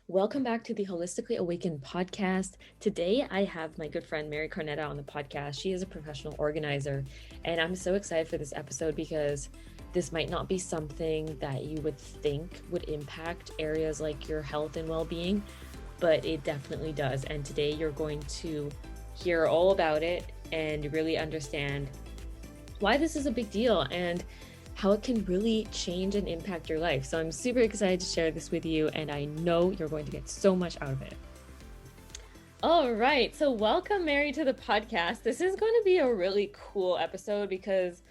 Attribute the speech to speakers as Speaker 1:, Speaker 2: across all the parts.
Speaker 1: Welcome back to the Holistically Awakened podcast. Today, I have my good friend Mary Cornetta on the podcast. She is a professional organizer, and I'm so excited for this episode because this might not be something that you would think would impact areas like your health and well-being, but it definitely does. And today, you're going to hear all about it and really understand why this is a big deal and how it can really change and impact your life. So I'm super excited to share this with you, and I know you're going to get so much out of it. All right, so welcome, Mary, to the podcast. This is going to be a really cool episode because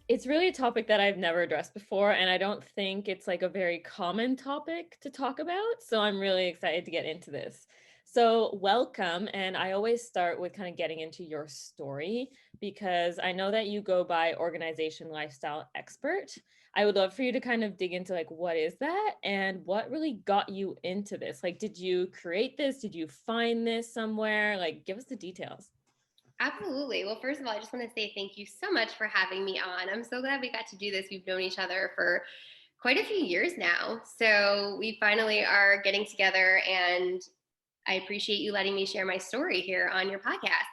Speaker 1: it's really a topic that I've never addressed before, and I don't think it's like a very common topic to talk about. So I'm really excited to get into this. So welcome, and I always start with kind of getting into your story because I know that you go by organization lifestyle expert. I would love for you to kind of dig into like what is that and what really got you into this? Like, did you create this? Did you find this somewhere? Like, give us the details.
Speaker 2: Absolutely. Well, first of all, I just want to say thank you so much for having me on. I'm so glad we got to do this. We've known each other for quite a few years now. So we finally are getting together, and I appreciate you letting me share my story here on your podcast.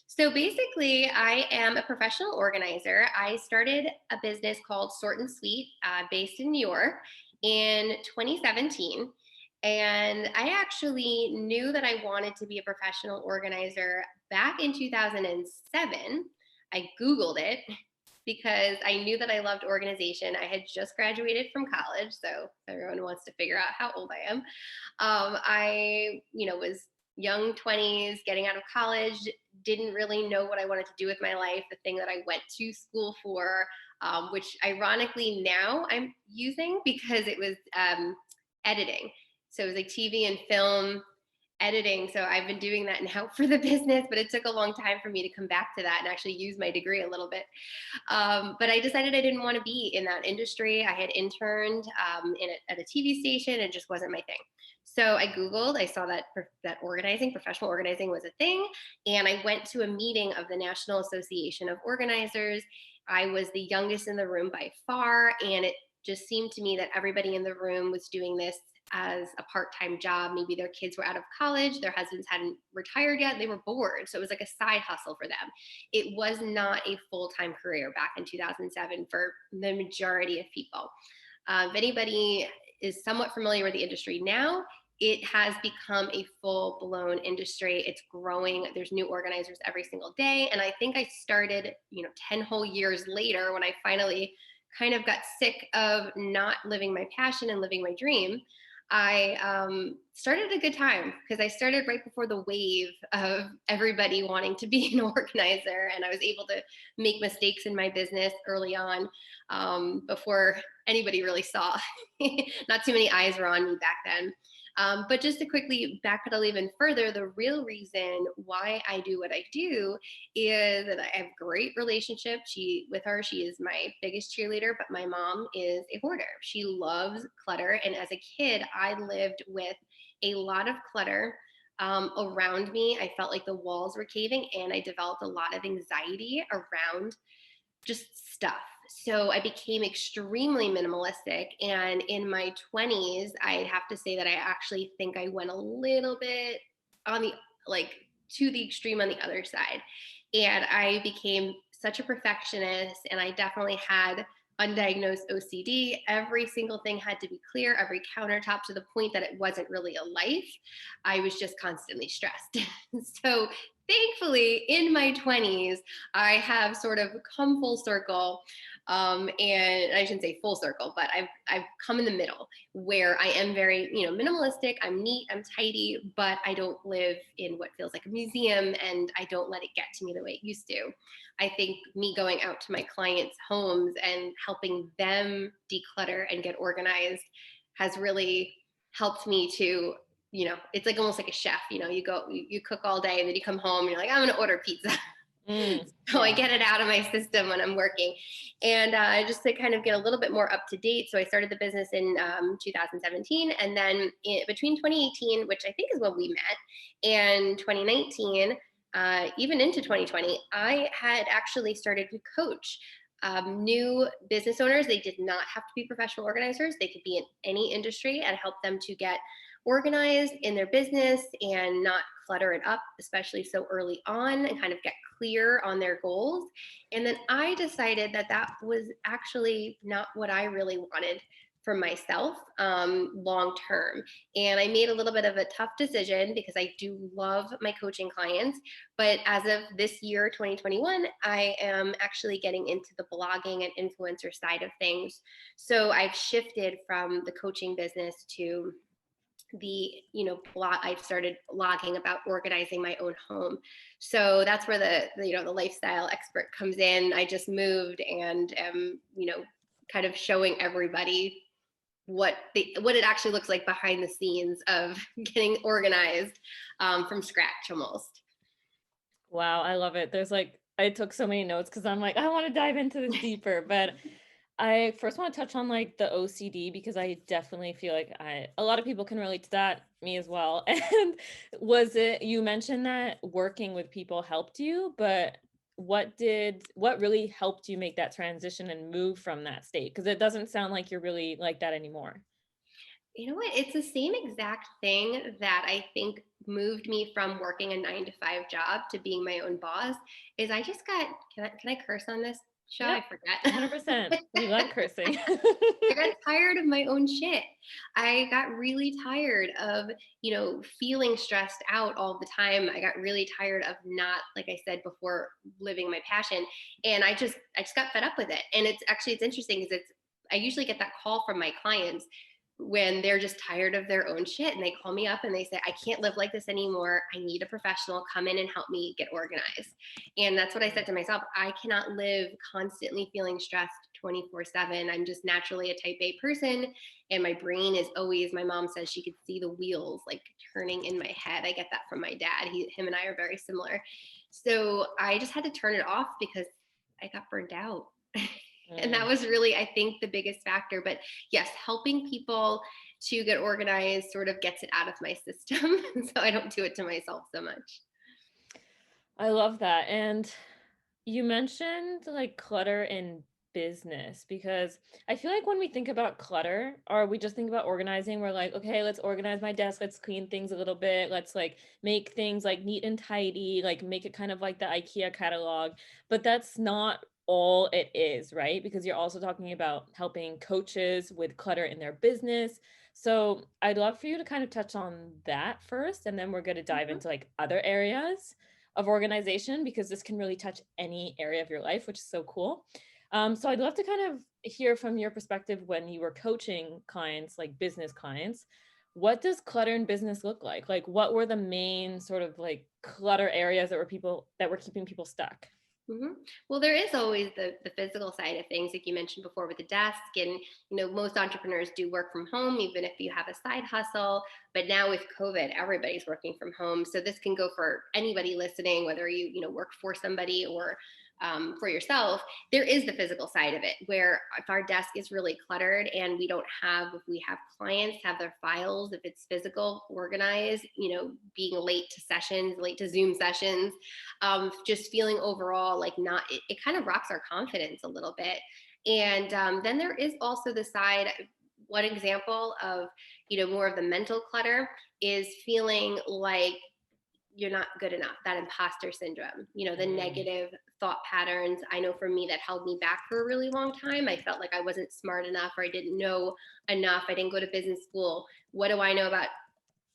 Speaker 2: So basically, I am a professional organizer. I started a business called Sort and Sweet, based in New York in 2017. And I actually knew that I wanted to be a professional organizer back in 2007. I Googled it because I knew that I loved organization. I had just graduated from college, so everyone wants to figure out how old I am. I was young 20s, getting out of college, didn't really know what I wanted to do with my life, the thing that I went to school for, which ironically now I'm using because it was editing. So it was like TV and film editing. So I've been doing that now for the business, but it took a long time for me to come back to that and actually use my degree a little bit. But I decided I didn't want to be in that industry. I had interned at a TV station, and it just wasn't my thing. So I Googled, I saw that professional organizing was a thing. And I went to a meeting of the National Association of Organizers. I was the youngest in the room by far. And it just seemed to me that everybody in the room was doing this as a part-time job. Maybe their kids were out of college, their husbands hadn't retired yet, they were bored. So it was like a side hustle for them. It was not a full-time career back in 2007 for the majority of people. If anybody is somewhat familiar with the industry now, it has become a full-blown industry. It's growing. There's new organizers every single day. And I think I started, 10 whole years later when I finally kind of got sick of not living my passion and living my dream. I started at a good time because I started right before the wave of everybody wanting to be an organizer, and I was able to make mistakes in my business early on, before anybody really saw. Not too many eyes were on me back then. But just to quickly backpedal even further, the real reason why I do what I do is that I have great relationship. With her, she is my biggest cheerleader, but my mom is a hoarder. She loves clutter. And as a kid, I lived with a lot of clutter around me. I felt like the walls were caving, and I developed a lot of anxiety around just stuff. So I became extremely minimalistic. And in my 20s, I'd have to say that I actually think I went a little bit on the like to the extreme on the other side. And I became such a perfectionist, and I definitely had undiagnosed OCD. Every single thing had to be clear, every countertop, to the point that it wasn't really a life. I was just constantly stressed. So thankfully, in my 20s, I have sort of come full circle. And I shouldn't say full circle, but I've come in the middle where I am very, minimalistic. I'm neat, I'm tidy, but I don't live in what feels like a museum, and I don't let it get to me the way it used to. I think me going out to my clients' homes and helping them declutter and get organized has really helped me to, it's like almost like a chef. You cook all day, and then you come home and you're like, I'm going to order pizza. So I get it out of my system when I'm working. And just to kind of get a little bit more up to date. So I started the business in 2017. And then between 2018, which I think is when we met, and 2019, even into 2020, I had actually started to coach new business owners. They did not have to be professional organizers. They could be in any industry, and help them to get organized in their business and not clutter it up, especially so early on, and kind of get clear on their goals. And then I decided that that was actually not what I really wanted for myself long term. And I made a little bit of a tough decision because I do love my coaching clients. But as of this year, 2021, I am actually getting into the blogging and influencer side of things. So I've shifted from the coaching business to the blog. I've started blogging about organizing my own home. So that's where the lifestyle expert comes in. I just moved and am kind of showing everybody what it actually looks like behind the scenes of getting organized from scratch almost.
Speaker 1: Wow, I love it. I took so many notes because I'm like, I want to dive into this deeper, but I first want to touch on like the OCD because I definitely feel like a lot of people can relate to that, me as well. And you mentioned that working with people helped you, but what really helped you make that transition and move from that state? Because it doesn't sound like you're really like that anymore.
Speaker 2: You know what? It's the same exact thing that I think moved me from working a 9 to 5 job to being my own boss. Is I just got can I curse on this show?
Speaker 1: Yep,
Speaker 2: I forget.
Speaker 1: 100%. We like cursing.
Speaker 2: I got tired of my own shit. I got really tired of, feeling stressed out all the time. I got really tired of not, like I said before, living my passion. And I just got fed up with it. And it's interesting because I usually get that call from my clients when they're just tired of their own shit, and they call me up and they say, I can't live like this anymore. I need a professional come in and help me get organized. And that's what I said to myself. I cannot live constantly feeling stressed 24/7. I'm just naturally a type A person, and my brain is always, my mom says she could see the wheels like turning in my head. I get that from my dad. Him and I are very similar. So I just had to turn it off because I got burnt out. And that
Speaker 1: Mm.
Speaker 2: was really, I think, the biggest factor. But yes, helping people to get organized sort of gets it out of my system. So I don't do it to myself so much.
Speaker 1: I love that. And you mentioned like clutter in business because I feel like when we think about clutter or we just think about organizing, we're like, okay, let's organize my desk, let's clean things a little bit, let's like make things like neat and tidy, like make it kind of like the IKEA catalog. But that's not all it is, right? Because you're also talking about helping coaches with clutter in their business. So I'd love for you to kind of touch on that first, and then we're going to dive
Speaker 2: Mhm.
Speaker 1: into like other areas of organization because this can really touch any area of your life, which is so cool. So I'd love to kind of hear from your perspective when you were coaching clients, like business clients. What does clutter in business look like? Like, what were the main sort of like clutter areas that were keeping people stuck?
Speaker 2: Hmm. Well, there is always the physical side of things, like you mentioned before, with the desk. And, most entrepreneurs do work from home, even if you have a side hustle. But now with COVID, everybody's working from home. So this can go for anybody listening, whether work for somebody or for yourself. There is the physical side of it, where if our desk is really cluttered and if we have clients have their files, if it's physical, organized, being late to sessions, late to Zoom sessions, just feeling overall like not, it kind of rocks our confidence a little bit. And then there is also the side, one example of, more of the mental clutter is feeling like you're not good enough, that imposter syndrome, the
Speaker 1: Mm.
Speaker 2: negative thought patterns. I know for me that held me back for a really long time. I felt like I wasn't smart enough, or I didn't know enough. I didn't go to business school. What do I know about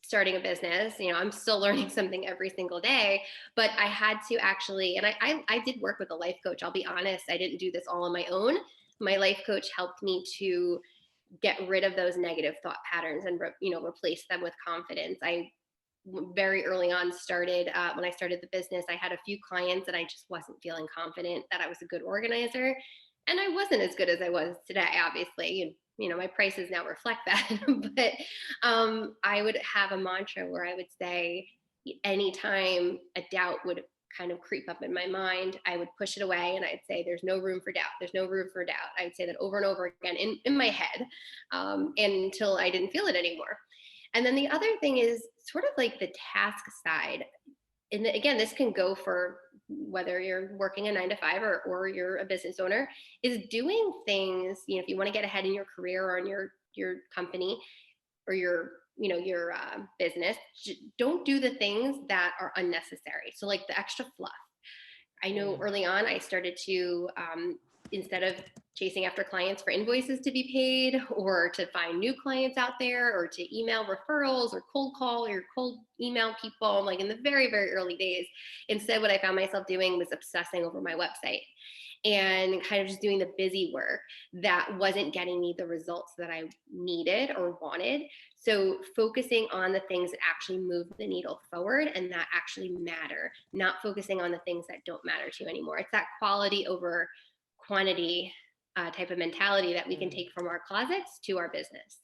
Speaker 2: starting a business? I'm still learning something every single day. But I had to actually, and I did work with a life coach. I'll be honest, I didn't do this all on my own. My life coach helped me to get rid of those negative thought patterns and replace them with confidence. I very early on started, when I started the business, I had a few clients and I just wasn't feeling confident that I was a good organizer. And I wasn't as good as I was today, obviously. And, my prices now reflect that. But I would have a mantra where I would say, anytime a doubt would kind of creep up in my mind, I would push it away and I'd say, there's no room for doubt. There's no room for doubt. I would say that over and over again in my head, and until I didn't feel it anymore. And then the other thing is sort of like the task side. And again, this can go for whether you're working a 9 to 5 or you're a business owner, is doing things, if you want to get ahead in your career or in your company or your your business, don't do the things that are unnecessary. So like the extra fluff. I know early on I started to, instead of chasing after clients for invoices to be paid or to find new clients out there or to email referrals or cold call or cold email people, like in the very, very early days, instead what I found myself doing was obsessing over my website and kind of just doing the busy work that wasn't getting me the results that I needed or wanted. So focusing on the things that actually move the needle forward and that actually matter, not focusing on the things that don't matter to you anymore. It's that quality over quantity type of mentality that we can take from our closets to our business.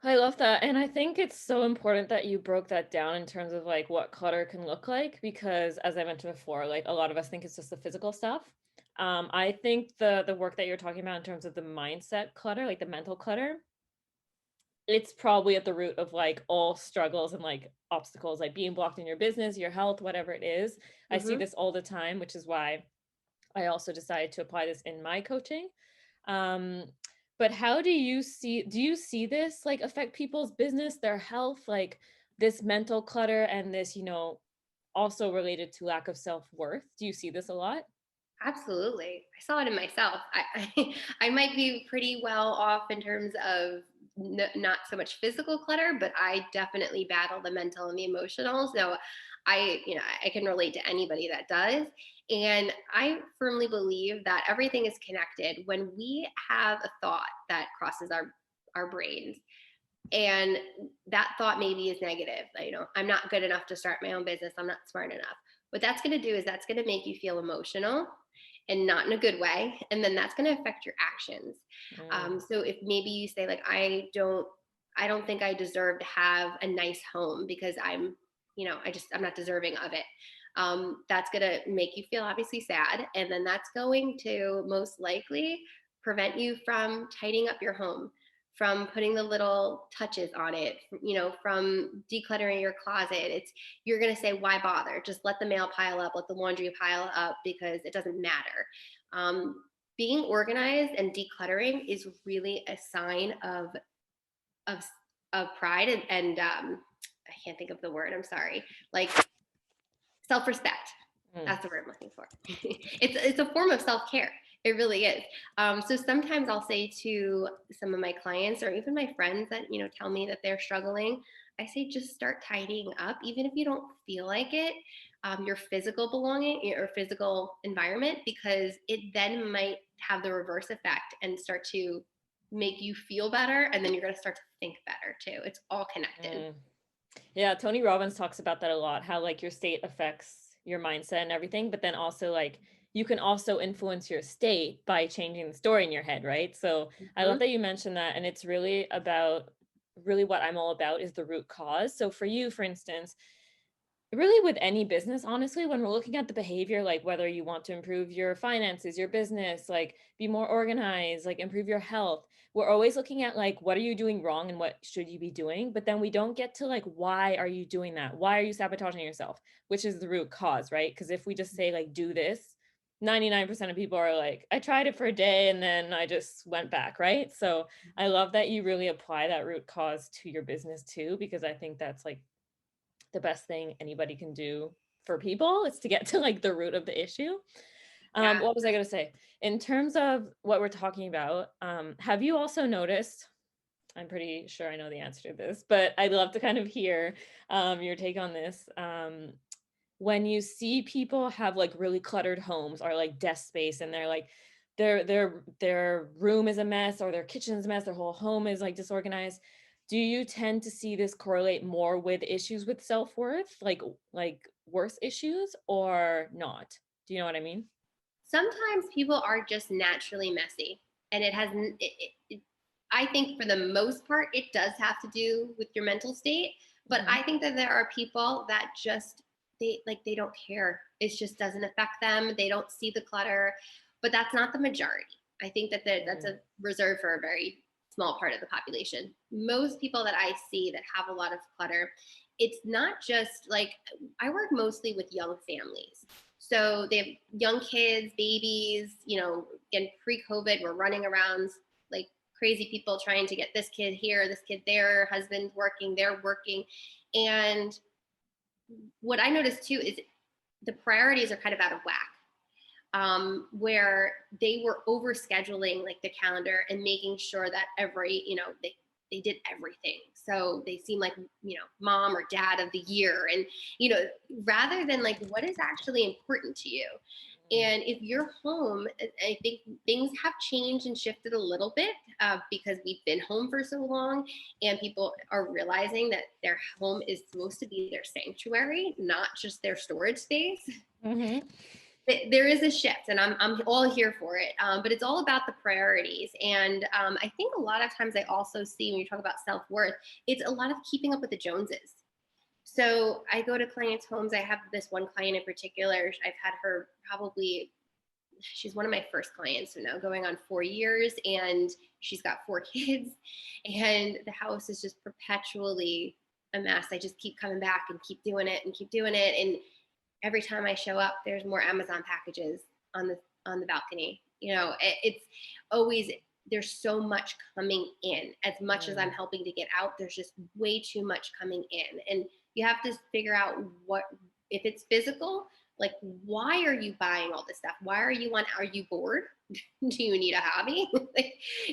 Speaker 1: I love that. And I think it's so important that you broke that down in terms of like what clutter can look like, because as I mentioned before, like a lot of us think it's just the physical stuff. I think the work that you're talking about in terms of the mindset clutter, like the mental clutter, it's probably at the root of like all struggles and like obstacles, like being blocked in your business, your health, whatever it is. I see this all the time, which is why I also decided to apply this in my coaching. Um, but how do you see this like affect people's business, their health, like this mental clutter and this, also related to lack of self-worth? Do you see this a lot?
Speaker 2: Absolutely. I saw it in myself. I might be pretty well off in terms of not so much physical clutter, but I definitely battle the mental and the emotional. So I can relate to anybody that does. And I firmly believe that everything is connected. When we have a thought that crosses our brains, and that thought maybe is negative, I'm not good enough to start my own business, I'm not smart enough. What that's going to do is that's going to make you feel emotional and not in a good way, and then that's going to affect your actions. So if maybe you say like, I don't think I deserve to have a nice home because I'm not deserving of it. That's going to make you feel obviously sad, and then that's going to most likely prevent you from tidying up your home, from putting the little touches on it, from decluttering your closet. You're going to say, why bother? Just let the mail pile up, let the laundry pile up, because it doesn't matter. Being organized and decluttering is really a sign of, of pride and I can't think of the word, I'm sorry, like self-respect. That's the word I'm looking for. It's a form of self-care. It really is. So sometimes I'll say to some of my clients or even my friends that tell me that they're struggling, I say just start tidying up, even if you don't feel like it. Your physical belonging or physical environment, because it then might have the reverse effect and start to make you feel better, and then you're going to start to think better too. It's all connected.
Speaker 1: Yeah, Tony Robbins talks about that a lot, how like your state affects your mindset and everything, but then also like you can also influence your state by changing the story in your head, right? So I love that you mentioned that. And it's really what I'm all about is the root cause. So for you, for instance, really with any business, honestly, when we're looking at the behavior, like whether you want to improve your finances, your business, like be more organized, like improve your health, we're always looking at like what are you doing wrong and what should you be doing, but then we don't get to like why are you doing that, why are you sabotaging yourself, which is the root cause, right? Because if we just say like do this, 99% of people are like, I tried it for a day and then I just went back, right? So I love that you really apply that root cause to your business too, because I think that's like the best thing anybody can do for people is to get to like the root of the issue.
Speaker 2: Yeah.
Speaker 1: What was I going to say? In terms of what we're talking about, have you also noticed, I'm pretty sure I know the answer to this, but I'd love to kind of hear your take on this. When you see people have like really cluttered homes or like desk space and they're like, their room is a mess or their kitchen is a mess, their whole home is like disorganized. Do you tend to see this correlate more with issues with self-worth, like worse issues or not? Do you know what I mean?
Speaker 2: Sometimes people are just naturally messy, and it has I think for the most part it does have to do with your mental state, but I think that there are people that just they don't care. It just doesn't affect them. They don't see the clutter, but that's not the majority. I think that that's a reserved for a very small part of the population. Most people that I see that have a lot of clutter, it's not just like, I work mostly with young families. So they have young kids, babies, again, pre-COVID, we're running around like crazy people trying to get this kid here, this kid there, husband working, they're working. And what I noticed too is the priorities are kind of out of whack. Where they were over scheduling like the calendar and making sure that they did everything. So they seem like, mom or dad of the year. And, rather than like, what is actually important to you? And if you're home, I think things have changed and shifted a little bit because we've been home for so long, and people are realizing that their home is supposed to be their sanctuary, not just their storage space.
Speaker 1: Mm-hmm.
Speaker 2: There is a shift, and I'm all here for it. But it's all about the priorities. And I think a lot of times I also see when you talk about self-worth, it's a lot of keeping up with the Joneses. So I go to clients' homes. I have this one client in particular. I've had her she's one of my first clients, so now going on 4 years, and she's got 4 kids, and the house is just perpetually a mess. I just keep coming back and keep doing it and keep doing it. And every time I show up, there's more Amazon packages on the balcony. It's always, there's so much coming in. As much as I'm helping to get out, there's just way too much coming in. And you have to figure out if it's physical, like, why are you buying all this stuff? Are you bored? Do you need a hobby?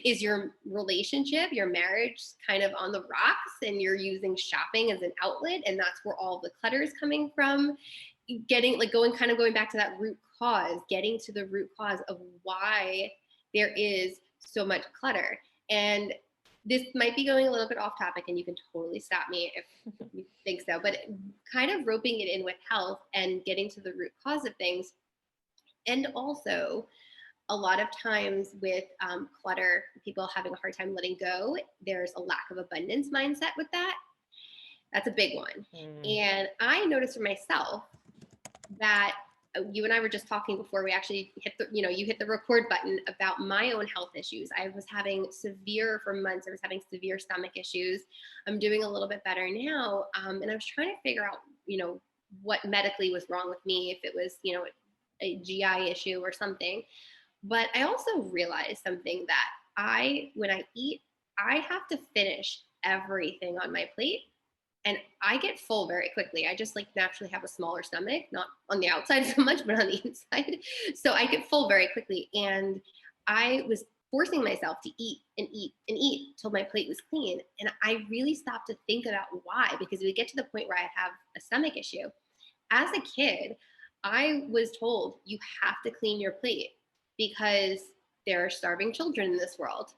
Speaker 2: Is your relationship, your marriage kind of on the rocks, and you're using shopping as an outlet, and that's where all the clutter is coming from? Going back to that root cause, getting to the root cause of why there is so much clutter. And this might be going a little bit off topic, and you can totally stop me if you think so, but kind of roping it in with health and getting to the root cause of things. And also, a lot of times with clutter, people having a hard time letting go, there's a lack of abundance mindset with that. That's a big one. And I noticed for myself that you and I were just talking before we actually you hit the record button, about my own health issues. I was having for months, I was having severe stomach issues. I'm doing a little bit better now. And I was trying to figure out, what medically was wrong with me, if it was, a GI issue or something. But I also realized something, that when I eat, I have to finish everything on my plate. And I get full very quickly. I just naturally have a smaller stomach, not on the outside so much, but on the inside. So I get full very quickly. And I was forcing myself to eat and eat and eat till my plate was clean. And I really stopped to think about why, because we get to the point where I have a stomach issue. As a kid, I was told you have to clean your plate because there are starving children in this world.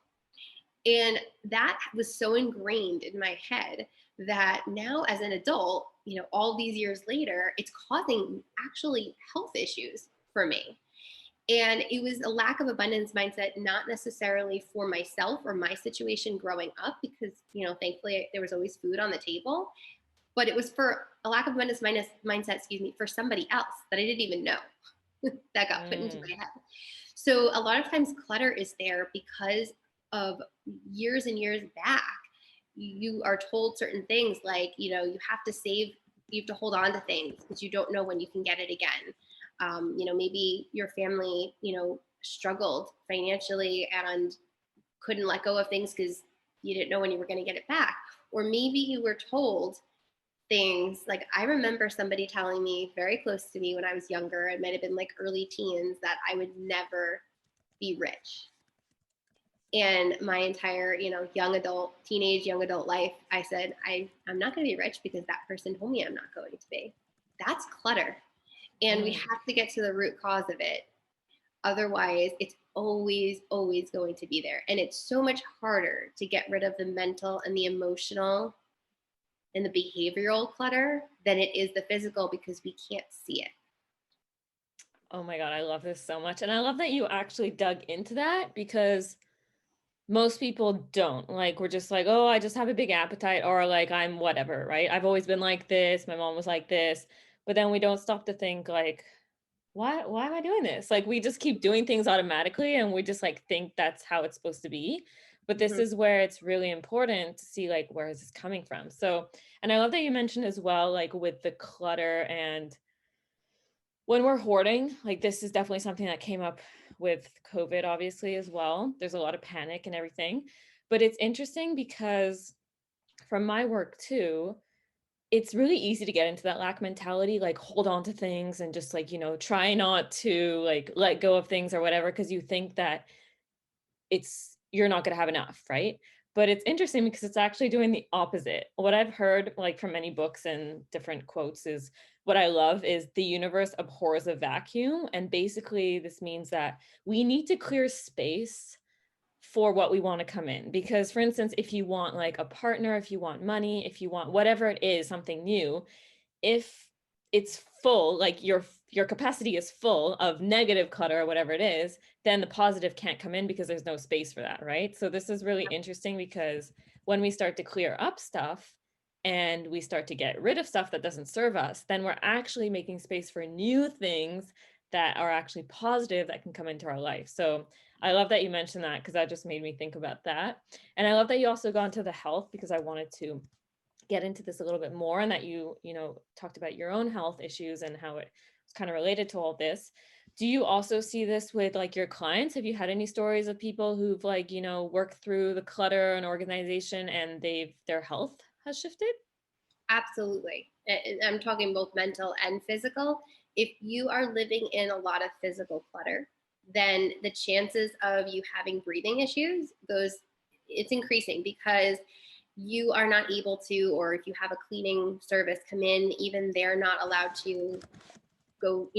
Speaker 2: And that was so ingrained in my head that now as an adult, all these years later, it's causing actually health issues for me. And it was a lack of abundance mindset, not necessarily for myself or my situation growing up, because, thankfully there was always food on the table, but it was for a lack of abundance mindset, for somebody else that I didn't even know that got put into my head. So a lot of times clutter is there because of years and years back. You are told certain things like, you have to save, you have to hold on to things because you don't know when you can get it again. Maybe your family, struggled financially and couldn't let go of things because you didn't know when you were going to get it back. Or maybe you were told things like, I remember somebody telling me very close to me when I was younger, it might have been like early teens, that I would never be rich. And my entire, young adult life, I said, I'm not going to be rich because that person told me I'm not going to be. That's clutter. And we have to get to the root cause of it. Otherwise, it's always, always going to be there. And it's so much harder to get rid of the mental and the emotional and the behavioral clutter than it is the physical, because we can't see it.
Speaker 1: Oh my God, I love this so much. And I love that you actually dug into that, because most people don't. We're just like, oh, I just have a big appetite, or like, I'm whatever, right? I've always been like this. My mom was like this. But then we don't stop to think like, why am I doing this? We just keep doing things automatically, and we just think that's how it's supposed to be. But this is where it's really important to see where is this coming from? So, and I love that you mentioned as well, with the clutter, and when we're hoarding, this is definitely something that came up with COVID, obviously, as well. There's a lot of panic and everything. But it's interesting because from my work too, it's really easy to get into that lack mentality, like hold on to things and just like, try not to like let go of things or whatever, because you think that you're not going to have enough, right? But it's interesting because it's actually doing the opposite. What I've heard like from many books and different quotes is, what I love is the universe abhors a vacuum. And basically this means that we need to clear space for what we want to come in. Because for instance, if you want like a partner, if you want money, if you want whatever it is, something new, if it's full, like your capacity is full of negative clutter or whatever it is, then the positive can't come in because there's no space for that, right? So this is really interesting because when we start to clear up stuff and we start to get rid of stuff that doesn't serve us, then we're actually making space for new things that are actually positive that can come into our life. So I love that you mentioned that, because that just made me think about that. And I love that you also got into the health, because I wanted to get into this a little bit more, and that you talked about your own health issues and how it was kind of related to all this. Do you also see this with like your clients? Have you had any stories of people who've like, worked through the clutter and organization and their health has shifted?
Speaker 2: Absolutely. And I'm talking both mental and physical. If you are living in a lot of physical clutter, then the chances of you having breathing issues it's increasing, because you are not able to, or if you have a cleaning service come in, even they're not allowed to go,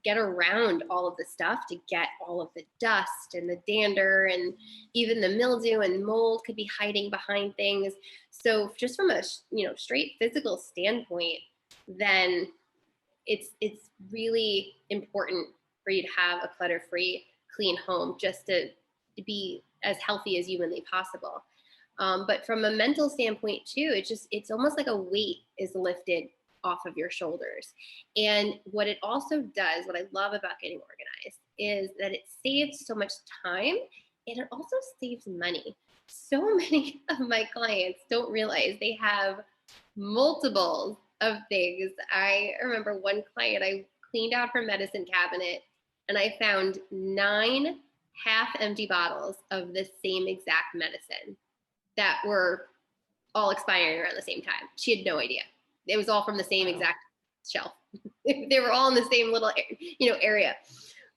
Speaker 2: get around all of the stuff to get all of the dust and the dander, and even the mildew and mold could be hiding behind things. So just from a, straight physical standpoint, then it's really important for you to have a clutter-free, clean home, just to be as healthy as humanly possible. But from a mental standpoint too, it's almost like a weight is lifted off of your shoulders. And what it also does, what I love about getting organized, is that it saves so much time, and it also saves money. So many of my clients don't realize they have multiples of things. I remember one client, I cleaned out her medicine cabinet and I found 9 half empty bottles of the same exact medicine that were all expiring around the same time. She had no idea. It was all from the same exact shelf. They were all in the same little, area.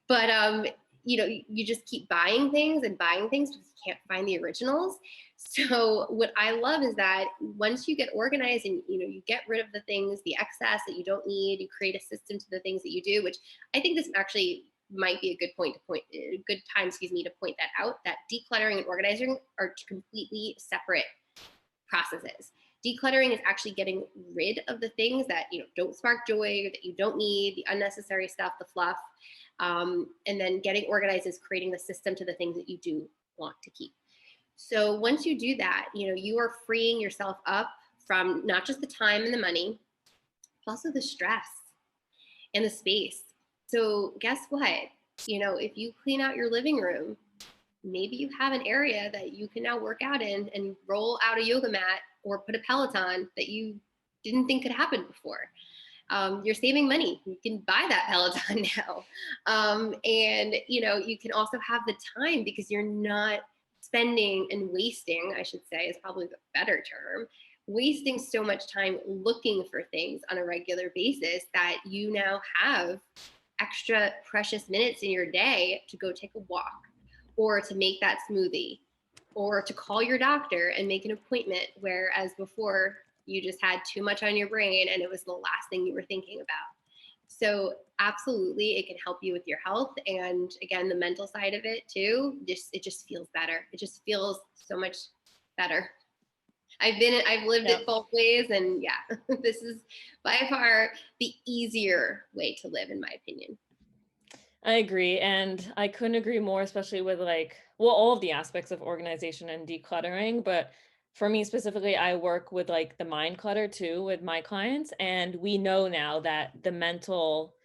Speaker 2: But you just keep buying things and buying things because you can't find the originals. So what I love is that once you get organized and you get rid of the things, the excess that you don't need, you create a system to the things that you do, which I think this actually might be a good time, to point that out, that decluttering and organizing are completely separate processes. Decluttering is actually getting rid of the things that don't spark joy, or that you don't need, the unnecessary stuff, the fluff. And then getting organized is creating the system to the things that you do want to keep. So once you do that, you are freeing yourself up from not just the time and the money, but also the stress and the space. So guess what? If you clean out your living room, maybe you have an area that you can now work out in and roll out a yoga mat or put a Peloton that you didn't think could happen before. You're saving money. You can buy that Peloton now. And you can also have the time, because you're not spending and wasting, I should say is probably the better term, wasting so much time looking for things on a regular basis, that you now have extra precious minutes in your day to go take a walk, or to make that smoothie, or to call your doctor and make an appointment, whereas before you just had too much on your brain and it was the last thing you were thinking about. So absolutely, it can help you with your health, and again, the mental side of it too. It just feels better. It just feels so much better. I've lived it both ways, and yeah, this is by far the easier way to live, in my opinion.
Speaker 1: I agree. And I couldn't agree more, especially with like, well, all of the aspects of organization and decluttering. But for me specifically, I work with like the mind clutter too with my clients. And we know now that the mental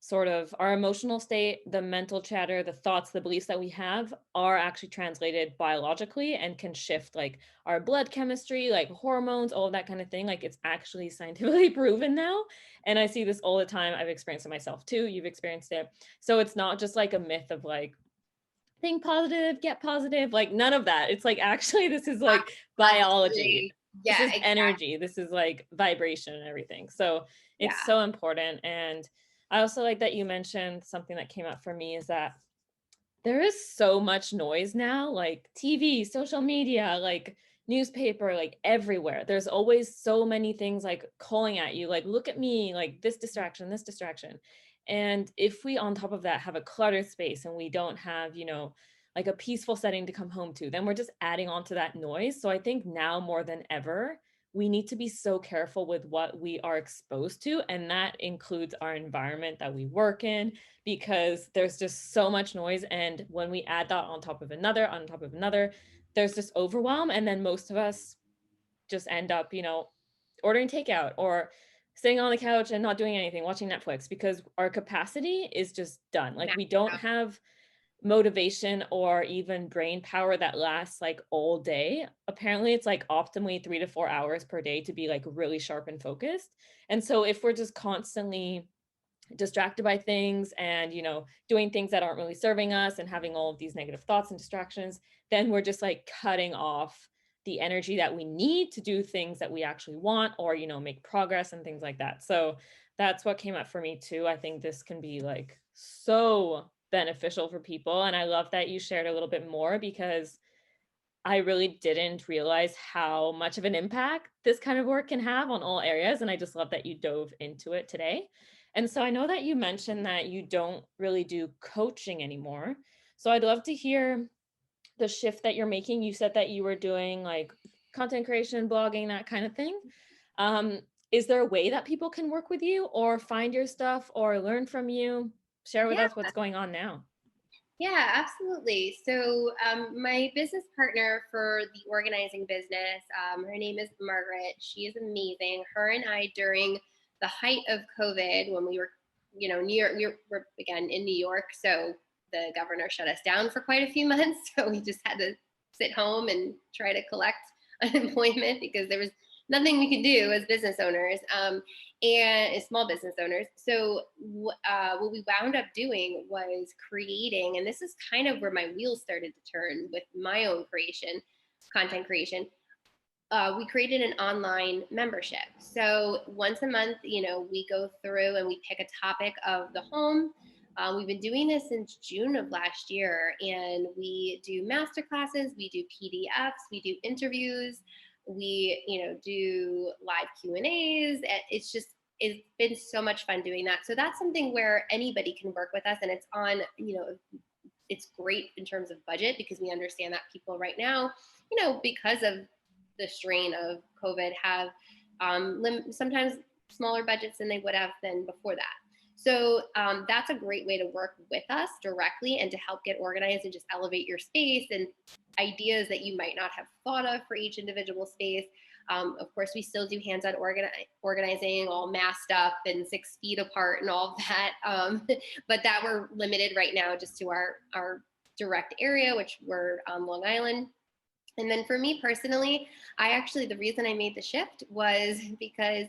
Speaker 1: sort of our emotional state, the mental chatter, the thoughts, the beliefs that we have are actually translated biologically and can shift like our blood chemistry, like hormones, all of that kind of thing. Like it's actually scientifically proven now. And I see this all the time. I've experienced it myself too. You've experienced it. So it's not just like a myth of like think positive, get positive, like none of that. It's like, actually, this is like biology.
Speaker 2: Positivity.
Speaker 1: This
Speaker 2: Yeah,
Speaker 1: is
Speaker 2: exactly.
Speaker 1: energy. This is like vibration and everything. So it's
Speaker 2: Yeah.
Speaker 1: so important. And I also like that you mentioned something that came up for me is that there is so much noise now, like TV, social media, like newspaper, like everywhere. There's always so many things like calling at you, like, look at me, like this distraction, this distraction. And if we, on top of that, have a cluttered space and we don't have, like a peaceful setting to come home to, then we're just adding on to that noise. So I think now more than ever, we need to be so careful with what we are exposed to. And that includes our environment that we work in, because there's just so much noise. And when we add that on top of another, on top of another, there's just overwhelm. And then most of us just end up, ordering takeout or sitting on the couch and not doing anything, watching Netflix, because our capacity is just done. Like, we don't have motivation or even brain power that lasts like all day. Apparently, it's like optimally 3 to 4 hours per day to be like really sharp and focused. And so if we're just constantly distracted by things and doing things that aren't really serving us and having all of these negative thoughts and distractions, then we're just like cutting off the energy that we need to do things that we actually want, or make progress and things like that. So that's what came up for me too. I think this can be like so beneficial for people, and I love that you shared a little bit more, because I really didn't realize how much of an impact this kind of work can have on all areas. And I just love that you dove into it today. And so I know that you mentioned that you don't really do coaching anymore. So I'd love to hear the shift that you're making. You said that you were doing like content creation, blogging, that kind of thing. Um, is there a way that people can work with you or find your stuff or learn from you? Share with
Speaker 2: Yeah.
Speaker 1: us what's going on now.
Speaker 2: Yeah, absolutely. So, my business partner for the organizing business, her name is Margaret. She is amazing. Her and I, during the height of COVID, when we were, New York, we're again in New York, so the governor shut us down for quite a few months. So we just had to sit home and try to collect unemployment because there was nothing we could do as business owners. And as small business owners. So what we wound up doing was creating, and this is kind of where my wheels started to turn with my own creation, content creation. We created an online membership. So once a month, we go through and we pick a topic of the home. We've been doing this since June of last year, and we do master classes, we do PDFs, we do interviews, we do live Q&As. It's been so much fun doing that. So that's something where anybody can work with us, and it's on it's great in terms of budget, because we understand that people right now, because of the strain of COVID, have sometimes smaller budgets than they would have than before that. So that's a great way to work with us directly and to help get organized and just elevate your space and ideas that you might not have thought of for each individual space. Of course, we still do hands-on organizing, all masked up and 6 feet apart and all of that. But that we're limited right now just to our direct area, which we're on Long Island. And then for me personally, the reason I made the shift was because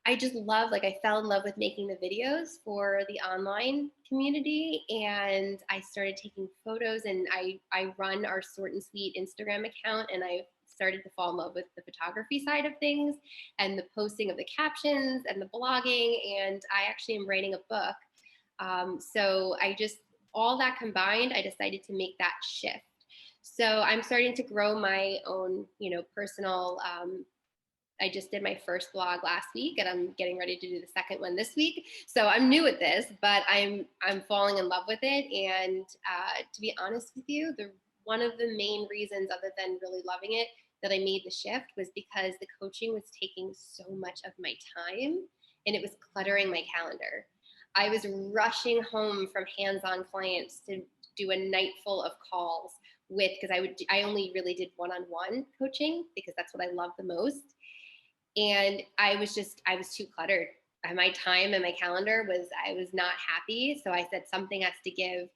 Speaker 2: I just love, like, I fell in love with making the videos for the online community, and I started taking photos, and I run our Sort and Sweet Instagram account, and I started to fall in love with the photography side of things and the posting of the captions and the blogging. And I actually am writing a book. So all that combined, I decided to make that shift. So I'm starting to grow my own, personal, I just did my first blog last week, and I'm getting ready to do the second one this week. So I'm new at this, but I'm falling in love with it. And to be honest with you, one of the main reasons, other than really loving it, that I made the shift was because the coaching was taking so much of my time, and it was cluttering my calendar. I was rushing home from hands-on clients to do a night full of calls because I only really did one-on-one coaching because that's what I love the most. And I was too cluttered. My time and my calendar I was not happy. So I said something has to give.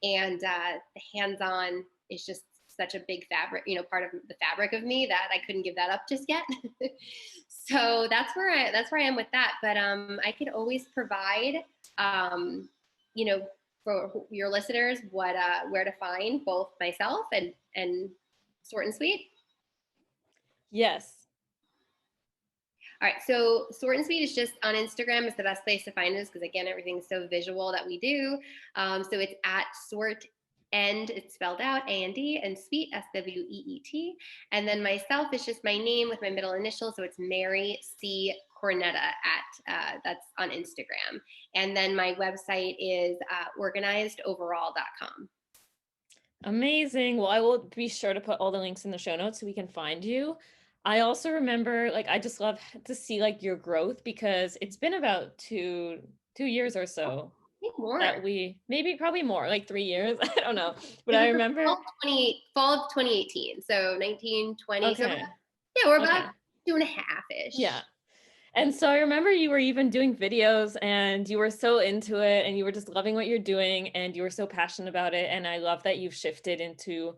Speaker 2: And the hands-on is just such a big part of the fabric of me that I couldn't give that up just yet. So that's where I am with that. But I could always provide, for your listeners what where to find both myself and Sort and Sweet?
Speaker 1: Yes.
Speaker 2: All right, so Sort and Sweet is just on Instagram. It's the best place to find us because, again, everything's so visual that we do. So it's at Sort and it's spelled out A-N-D, and Sweet, S-W-E-E-T. And then myself is just my name with my middle initial, so it's Mary C. Cornetta that's on Instagram. And then my website is organizedoverall.com.
Speaker 1: Amazing. Well, I will be sure to put all the links in the show notes so we can find you. I also remember, like, I just love to see like your growth because it's been about two years or so
Speaker 2: I think more.
Speaker 1: that maybe probably more, like 3 years. I don't know. But
Speaker 2: It
Speaker 1: I
Speaker 2: was
Speaker 1: remember
Speaker 2: fall of 2018. So 1920.
Speaker 1: okay.
Speaker 2: So yeah, we're about
Speaker 1: Okay.
Speaker 2: 2.5-ish.
Speaker 1: Yeah. And so I remember you were even doing videos and you were so into it and you were just loving what you're doing and you were so passionate about it. And I love that you've shifted into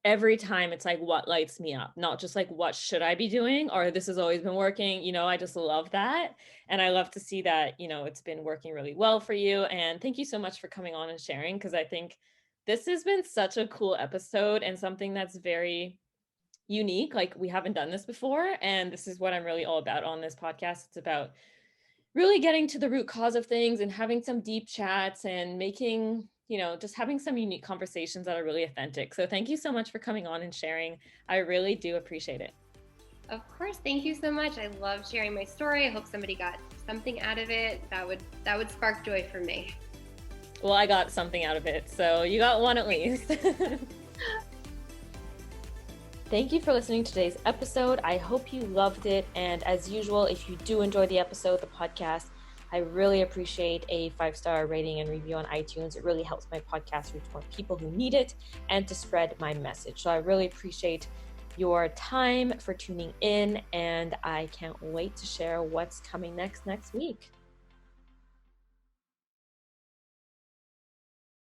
Speaker 1: every time it's like what lights me up, not just like what should I be doing or this has always been working. I just love that. And I love to see that, it's been working really well for you. And thank you so much for coming on and sharing, because I think this has been such a cool episode and something that's very unique. Like, we haven't done this before, and this is what I'm really all about on this podcast. It's about really getting to the root cause of things and having some deep chats and making, just having some unique conversations that are really authentic. So thank you so much for coming on and sharing. I really do appreciate it.
Speaker 2: Of course, thank you so much. I love sharing my story. I hope somebody got something out of it. That would spark joy for me.
Speaker 1: Well, I got something out of it, so you got one at least. Thank you for listening to today's episode. I hope you loved it. And as usual, if you do enjoy the episode, the podcast, I really appreciate a 5-star rating and review on iTunes. It really helps my podcast reach more people who need it and to spread my message. So I really appreciate your time for tuning in, and I can't wait to share what's coming next week.